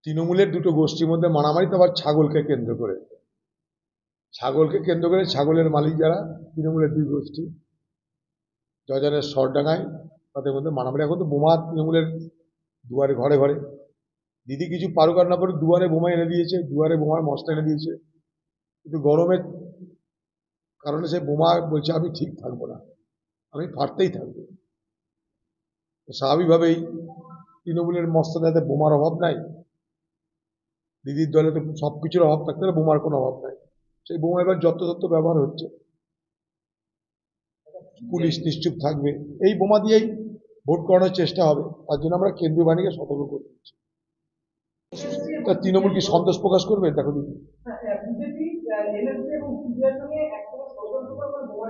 তৃণমূলের দুটো গোষ্ঠীর মধ্যে মারামারি, তো আবার ছাগলকে কেন্দ্র করে। ছাগলের মালিক যারা তৃণমূলের দুই গোষ্ঠী, জয়জানের সরডাঙ্গায়, তাদের মধ্যে মারামারি। এখন তো বোমা তৃণমূলের দুয়ারে ঘরে ঘরে। দিদি কিছু পারুক আর না পারুক, দুয়ারে বোমা এনে দিয়েছে, দুয়ারে বোমার মশলা এনে দিয়েছে। কিন্তু গরমের কারণে সে বোমা বলছে আমি ঠিক থাকবো না, আমি ফাটতেই থাকবো। স্বাভাবিকভাবেই তৃণমূলের মস্তানাতে বোমার অভাব নাই। দিদির দলে তো সবকিছুর অভাব থাকতে হলে বোমার কোনো অভাব নাই। সেই বোমা এবার যত্রতত্র ব্যবহার হচ্ছে। পুলিশ নিশ্চুপ থাকবে, এই বোমা দিয়েই ভোট করানোর চেষ্টা হবে। তার জন্য আমরা কেন্দ্রীয় বাহিনীকে সতর্ক করে দিচ্ছি। তা তৃণমূল কি সন্তোষ প্রকাশ করবে? দেখো দিদি,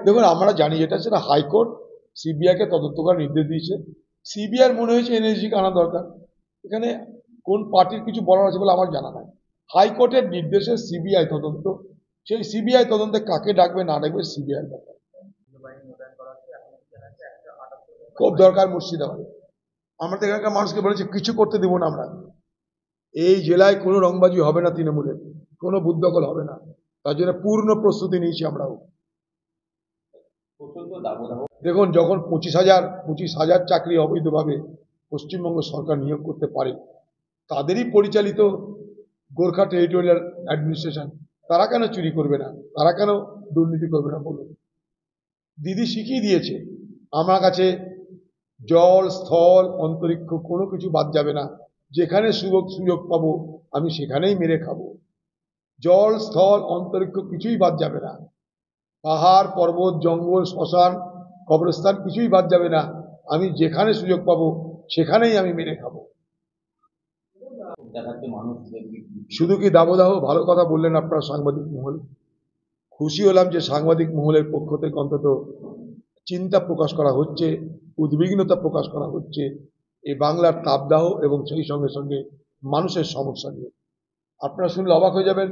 দেখুন আমরা জানি যেটা সেটা হাইকোর্ট সিবিআইকে তদন্ত করার নির্দেশ দিয়েছে। সিবিআই মনে হয়েছে এনএসজিকে আনা দরকার। এখানে কোন পার্টির কিছু বলার আছে বলে আমার জানা নাই। হাইকোর্টের নির্দেশে সিবিআই তদন্ত, সেই সিবিআই তদন্তে কাকে ডাকবে না ডাকবে সিবিআই ব্যাপার। খুব দরকার মুর্শিদাবাদে। আমরা তো এখানকার মানুষকে বলেছি কিছু করতে দেবো না আমরা। এই জেলায় কোনো রংবাজি হবে না, তৃণমূলের কোনো বুদ্ধকল হবে না, তার জন্য পূর্ণ প্রস্তুতি নিয়েছি আমরাও। দেখুন, যখন 25,000 চাকরি অবৈধভাবে পশ্চিমবঙ্গ সরকার নিয়োগ করতে পারে, তাদেরই পরিচালিত গোর্খা টেরিটোরিয়াল অ্যাডমিনিস্ট্রেশন, তারা কেন চুরি করবে না, তারা কেন দুর্নীতি করবে না বলুন। দিদি শিখিয়ে দিয়েছে আমার কাছে জল স্থল অন্তরিক্ষ কোনো কিছু বাদ যাবে না। যেখানে সুযোগ পাবো আমি সেখানেই মেরে খাবো। জল স্থল অন্তরিক্ষ কিছুই বাদ যাবে না। পাহাড় পর্বত জঙ্গল শ্মশান কবরস্থান কিছুই বাদ যাবে না। আমি যেখানে সুযোগ পাবো সেখানেই আমি মেরে খাবো। শুধু কি দাবদাহ? ভালো কথা বললেন আপনারা সাংবাদিক মহল। খুশি হলাম যে সাংবাদিক মহলের পক্ষ থেকে অন্তত চিন্তা প্রকাশ করা হচ্ছে, উদ্বিগ্নতা প্রকাশ করা হচ্ছে এই বাংলার তাপদাহ এবং সেই সঙ্গে সঙ্গে মানুষের সমস্যা নিয়ে। আপনারা শুনলে অবাক হয়ে যাবেন,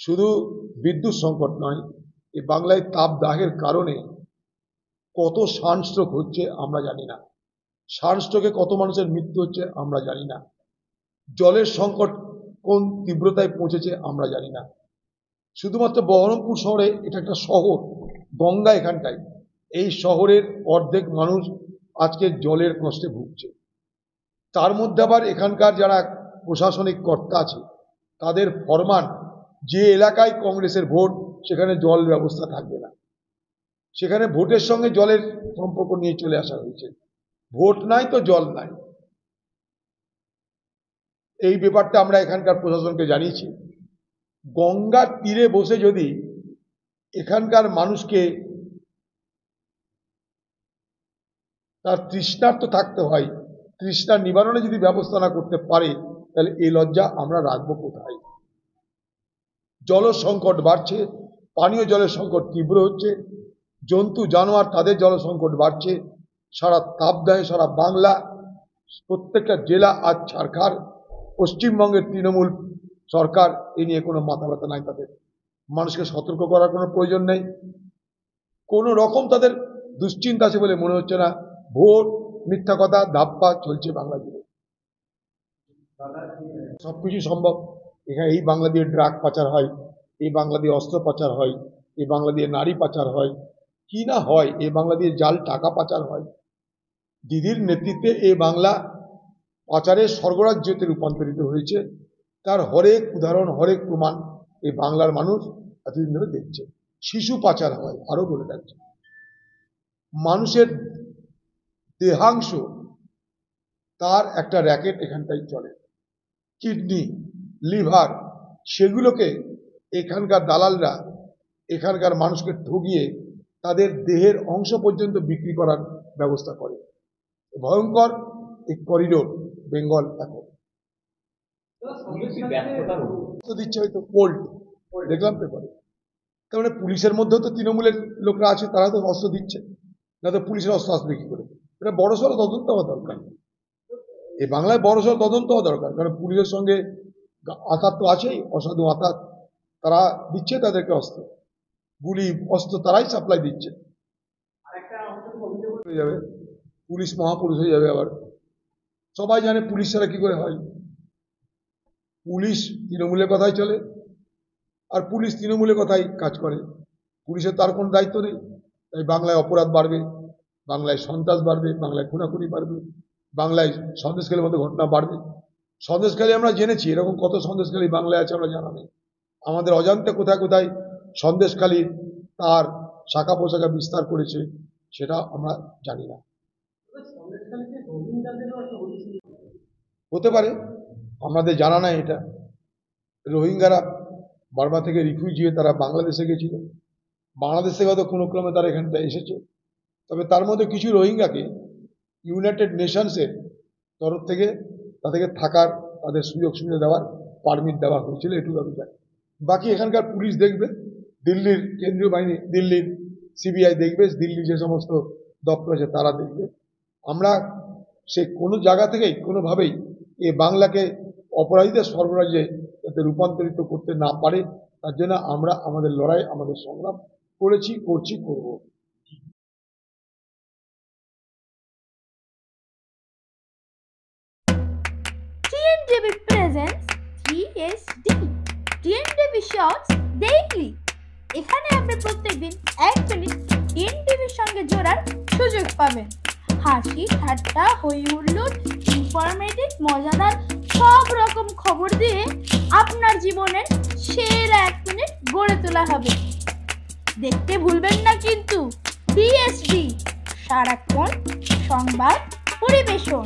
শুধু বিদ্যুৎ সংকট নয়, এই বাংলায় তাপদাহের কারণে কত সানস্ট্রোক হচ্ছে আমরা জানি না। সানস্ট্রোকে কত মানুষের মৃত্যু হচ্ছে আমরা জানি না। জলের সংকট কোন তীব্রতায় পৌঁছেছে আমরা জানি না। শুধুমাত্র বহরমপুর শহরে, এটা একটা শহর, গঙ্গা এখানটায়, এই শহরের অর্ধেক মানুষ আজকে জলের কষ্টে ভুগছে। তার মধ্যে আবার এখানকার যারা প্রশাসনিক কর্তা আছে তাদের ফরমান, যে এলাকায় কংগ্রেসের ভোট সেখানে জল ব্যবস্থা থাকবে না। সেখানে ভোটের সঙ্গে জলের সম্পর্ক নিয়ে চলে আসা হয়েছে। ভোট নাই তো জল নাই। এই ব্যাপারটা আমরা এখানকার প্রশাসনকে জানিয়েছি। গঙ্গার তীরে বসে যদি এখানকার মানুষকে তার তৃষ্ণার্ত থাকতে হয়, তৃষ্ণা নিবারণে যদি ব্যবস্থা না করতে পারে, তাহলে এই লজ্জা আমরা রাখবো কোথায়? জল সংকট বাড়ছে, পানীয় জলের সংকট তীব্র হচ্ছে, জন্তু জানোয়ার তাদের জল সংকট বাড়ছে। সারা তাপদাহে সারা বাংলা, প্রত্যেকটা জেলা আজ ছারখার। পশ্চিমবঙ্গের তৃণমূল সরকার এ নিয়ে কোনো মাথা ব্যথা নাই তাদের। মানুষকে সতর্ক করার কোনো প্রয়োজন নেই, কোনো রকম তাদের দুশ্চিন্তা আছে বলে মনে হচ্ছে না। ভোট মিথ্যা কথা ধাপ্পা চলছে বাংলা জুড়ে। সবকিছু সম্ভব। এখানে এই বাংলা দিয়ে ড্রাগ পাচার হয়, এই বাংলা দিয়ে অস্ত্র পাচার হয়, এই বাংলা দিয়ে নারী পাচার হয়, কি না হয়, এই বাংলা দিয়ে জাল টাকা পাচার হয়। দিদির নেতৃত্বে এই বাংলা পাচারের স্বর্গরাজ্যতে রূপান্তরিত হয়েছে। তার হরেক উদাহরণ, হরেক প্রমাণ এই বাংলার মানুষ এতদিন ধরে দেখছে। শিশু পাচার হয়, আরো বলে যাচ্ছে। মানুষের দেহাংশ, তার একটা র্যাকেট এখানটাই চলে। কিডনি, লিভার, সেগুলোকে এখানকার দালালরা এখানকার মানুষকে ঠগিয়ে তাদের দেহের অংশ পর্যন্ত বিক্রি করার ব্যবস্থা করে। ভয়ঙ্কর এই করিডোর বেঙ্গল এখন দিচ্ছে হয়তো কোল্ড, দেখলাম পেপারে। তার মানে পুলিশের মধ্যেও তো তৃণমূলের লোকরা আছে, তারা তো অস্ত্র দিচ্ছে, না তো পুলিশের অস্ত্র আসবে কি করে? এটা বড়সড় তদন্ত হওয়া দরকার। এই বাংলায় বড়সড় তদন্ত হওয়া দরকার, কারণ পুলিশের সঙ্গে আতাত তো আছেই, অসাধু আতাত, তারা দিচ্ছে তাদেরকে অস্ত্র, গুলি অস্ত্র তারাই সাপ্লাই দিচ্ছে। হয়ে যাবে, পুলিশ মহাপুরুষ হয়ে যাবে আবার। সবাই জানে পুলিশ ছাড়া কি করে হয়। পুলিশ তৃণমূলের কথাই চলে, আর পুলিশ তৃণমূলের কথাই কাজ করে। পুলিশের তার কোনো দায়িত্ব নেই। তাই বাংলায় অপরাধ বাড়বে, বাংলায় সন্ত্রাস বাড়বে, বাংলায় খুনাখুনি বাড়বে, বাংলায় সন্দেশখালীর মতো ঘটনা বাড়বে। সন্দেশখালী আমরা জেনেছি, এরকম কত সন্দেশখালী বাংলায় আছে আমরা জানা নেই। আমাদের অজান্তে কোথায় কোথায় সন্দেশখালী তার শাখা পোশাখা বিস্তার করেছে সেটা আমরা জানি না। হতে পারে, আমাদের জানা নাই এটা। রোহিঙ্গারা বার্মা থেকে রিফিউজি হয়ে তারা বাংলাদেশে গেছিল, বাংলাদেশ থেকে হয়তো কোনো ক্রমে তারা এখানটা এসেছে। তবে তার মধ্যে কিছু রোহিঙ্গাকে ইউনাইটেড নেশনসের তরফ থেকে তাদেরকে থাকার, তাদের সুযোগ সুবিধা দেওয়ার পারমিট দেওয়া হয়েছিল, এটুকু আমি জানি। বাকি এখানকার পুলিশ দেখবে, দিল্লির কেন্দ্রীয় বাহিনী, দিল্লির সিবিআই দেখবে, দিল্লির যে সমস্ত দপ্তর আছে তারা দেখবে। আমরা সে কোনো জায়গা থেকেই কোনোভাবেই এই বাংলাকে অপরাধীদের সর্বরাজ্যে যাতে রূপান্তরিত করতে না পারে, তার জন্য আমরা আমাদের লড়াই, আমাদের সংগ্রাম করেছি, করছি, করব। TNTV presents 3SD TNTV Shorts Daily। এখানে আপনি প্রত্যেকদিন 1 মিনিট TNTVর সঙ্গে জোড়ার সুযোগ পাবেন। হাসি, ঠাট্টা, হই হুল্লোড়, ইনফরমেটিভ, মজাদার সব রকম খবর দিয়ে আপনার জীবনের সেরা 1 মিনিট গড়ে তোলা হবে। দেখতে ভুলবেন না কিন্তু TSD, সারাক্ষণ সংবাদ পরিবেশন।